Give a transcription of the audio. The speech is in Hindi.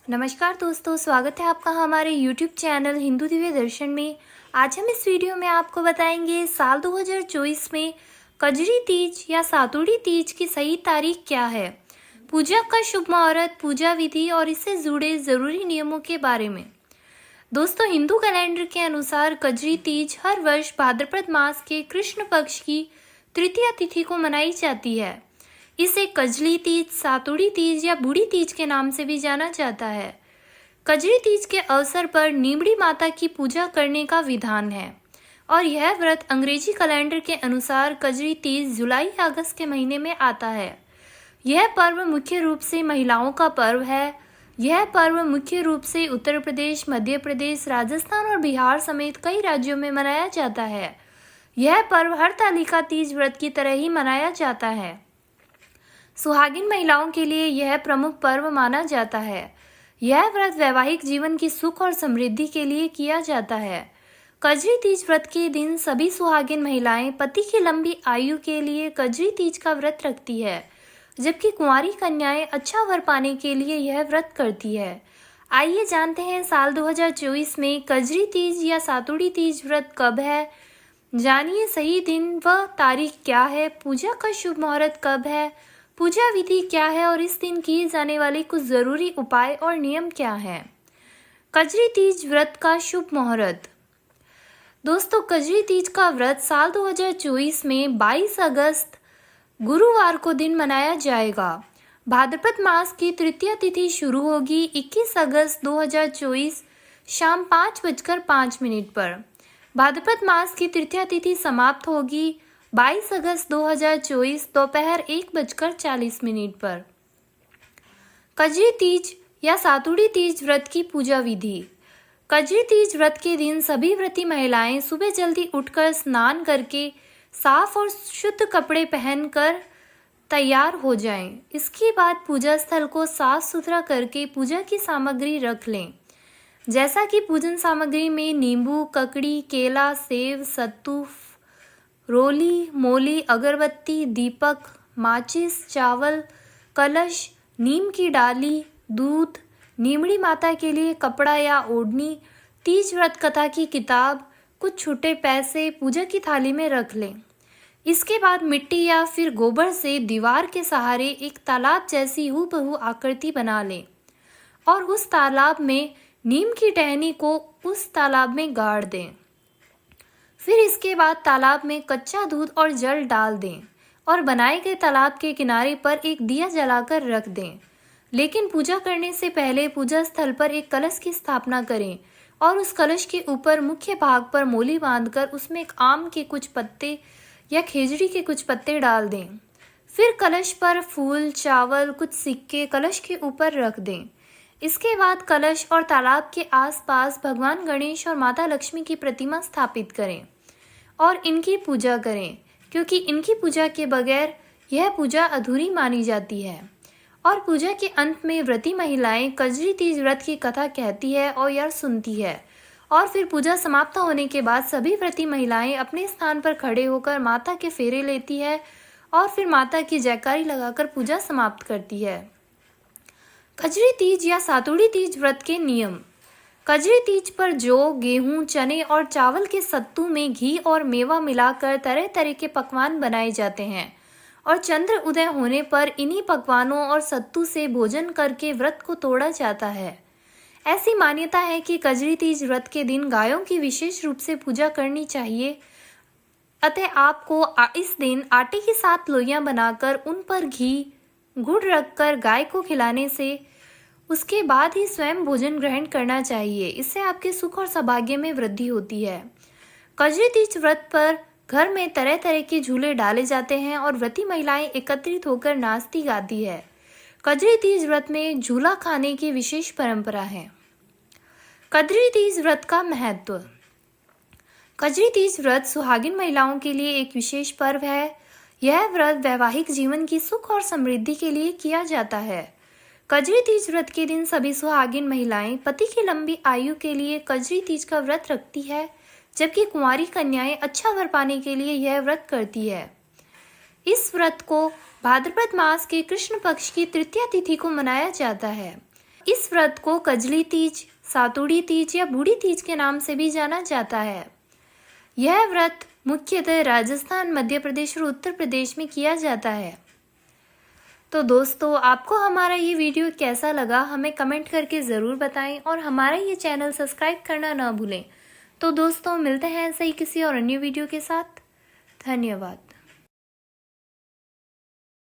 नमस्कार दोस्तों, स्वागत है आपका हमारे YouTube चैनल हिंदू दिव्य दर्शन में। आज हम इस वीडियो में आपको बताएंगे साल 2024 में कजरी तीज या सातुड़ी तीज की सही तारीख क्या है, पूजा का शुभ मुहूर्त, पूजा विधि और इससे जुड़े ज़रूरी नियमों के बारे में। दोस्तों, हिंदू कैलेंडर के अनुसार कजरी तीज हर वर्ष भाद्रपद मास के कृष्ण पक्ष की तृतीया तिथि को मनाई जाती है। इसे कजली तीज, सातुड़ी तीज या बूढ़ी तीज के नाम से भी जाना जाता है। कजरी तीज के अवसर पर नीमड़ी माता की पूजा करने का विधान है और यह व्रत अंग्रेजी कैलेंडर के अनुसार कजरी तीज जुलाई अगस्त के महीने में आता है। यह पर्व मुख्य रूप से महिलाओं का पर्व है। यह पर्व मुख्य रूप से उत्तर प्रदेश, मध्य प्रदेश, राजस्थान और बिहार समेत कई राज्यों में मनाया जाता है। यह पर्व हरतालिका तीज व्रत की तरह ही मनाया जाता है। सुहागिन महिलाओं के लिए यह प्रमुख पर्व माना जाता है। यह व्रत वैवाहिक जीवन की सुख और समृद्धि के लिए किया जाता है। कजरी तीज व्रत के दिन सभी सुहागिन महिलाएं पति की लंबी आयु के लिए कजरी तीज का व्रत रखती है, जबकि कुंवारी कन्याएं अच्छा वर पाने के लिए यह व्रत करती है। आइए जानते हैं साल 2024 में कजरी तीज या सातुड़ी तीज व्रत कब है। जानिए सही दिन व तारीख क्या है, पूजा का शुभ मुहूर्त कब है, पूजा विधि क्या है और इस दिन किए जाने वाले कुछ जरूरी उपाय और नियम क्या हैं। कजरी तीज व्रत का शुभ मुहूर्त। दोस्तों, कजरी तीज का व्रत साल 2024 में 22 अगस्त गुरुवार को दिन मनाया जाएगा। भाद्रपद मास की तृतीया तिथि शुरू होगी 21 अगस्त 2024 शाम 5:05 पर। भाद्रपद मास की तृतीया तिथि समाप्त होगी 22 अगस्त 2024 दोपहर 1:40 पर। कजरी तीज या सातुड़ी तीज व्रत की पूजा विधि। कजरी तीज व्रत के दिन सभी व्रती महिलाएं सुबह जल्दी उठकर स्नान करके साफ और शुद्ध कपड़े पहनकर तैयार हो जाएं। इसके बाद पूजा स्थल को साफ सुथरा करके पूजा की सामग्री रख लें, जैसा कि पूजन सामग्री में नींबू, ककड़ी, केला, सेव, सत्तू, रोली, मोली, अगरबत्ती, दीपक, माचिस, चावल, कलश, नीम की डाली, दूध, नीमड़ी माता के लिए कपड़ा या ओढ़नी, तीज व्रत कथा की किताब, कुछ छूटे पैसे पूजा की थाली में रख लें। इसके बाद मिट्टी या फिर गोबर से दीवार के सहारे एक तालाब जैसी हूबहू आकृति बना लें और उस तालाब में नीम की टहनी को उस तालाब में गाड़ दें। फिर इसके बाद तालाब में कच्चा दूध और जल डाल दें और बनाए गए तालाब के किनारे पर एक दिया जलाकर रख दें। लेकिन पूजा करने से पहले पूजा स्थल पर एक कलश की स्थापना करें और उस कलश के ऊपर मुख्य भाग पर मोली बांधकर उसमें एक आम के कुछ पत्ते या खेजड़ी के कुछ पत्ते डाल दें। फिर कलश पर फूल, चावल, कुछ सिक्के कलश के ऊपर रख दें। इसके बाद कलश और तालाब के आसपास भगवान गणेश और माता लक्ष्मी की प्रतिमा स्थापित करें और इनकी पूजा करें, क्योंकि इनकी पूजा के बगैर यह पूजा अधूरी मानी जाती है। और पूजा के अंत में व्रती महिलाएं कजरी तीज व्रत की कथा कहती है और या सुनती है और फिर पूजा समाप्त होने के बाद सभी व्रती महिलाएं अपने स्थान पर खड़े होकर माता के फेरे लेती है और फिर माता की जयकारी लगाकर पूजा समाप्त करती है। कजरी तीज या सातुड़ी तीज व्रत के नियम। कजरी तीज पर जौ, गेहूं, चने और चावल के सत्तू में घी और मेवा मिलाकर तरह तरह के पकवान बनाए जाते हैं और चंद्र उदय होने पर इन्हीं पकवानों और सत्तू से भोजन करके व्रत को तोड़ा जाता है। ऐसी मान्यता है कि कजरी तीज व्रत के दिन गायों की विशेष रूप से पूजा करनी चाहिए, अतः आपको इस दिन आटे की 7 लोइयां बनाकर उन पर घी, गुड़ रखकर गाय को खिलाने से उसके बाद ही स्वयं भोजन ग्रहण करना चाहिए। इससे आपके सुख और सौभाग्य में वृद्धि होती है। कजरी तीज व्रत पर घर में तरह तरह के झूले डाले जाते हैं और व्रती महिलाएं एकत्रित होकर नाचती गाती है। कजरी तीज व्रत में झूला खाने की विशेष परंपरा है। कजरी तीज व्रत का महत्व। कजरी तीज व्रत सुहागिन महिलाओं के लिए एक विशेष पर्व है। यह व्रत वैवाहिक जीवन की सुख और समृद्धि के लिए किया जाता है। कजरी तीज व्रत के दिन सभी सुहागिन महिलाएं पति की लंबी आयु के लिए कजरी तीज का व्रत रखती है, जबकि कुंवारी कन्याएं अच्छा वर पाने के लिए यह व्रत करती है। इस व्रत को भाद्रपद मास के कृष्ण पक्ष की तृतीया तिथि को मनाया जाता है। इस व्रत को कजली तीज, सातुड़ी तीज या बूढ़ी तीज के नाम से भी जाना जाता है। यह व्रत मुख्यतः राजस्थान, मध्य प्रदेश और उत्तर प्रदेश में किया जाता है। तो दोस्तों, आपको हमारा ये वीडियो कैसा लगा हमें कमेंट करके ज़रूर बताएं और हमारा ये चैनल सब्सक्राइब करना ना भूलें। तो दोस्तों, मिलते हैं ऐसे ही किसी और अन्य वीडियो के साथ। धन्यवाद।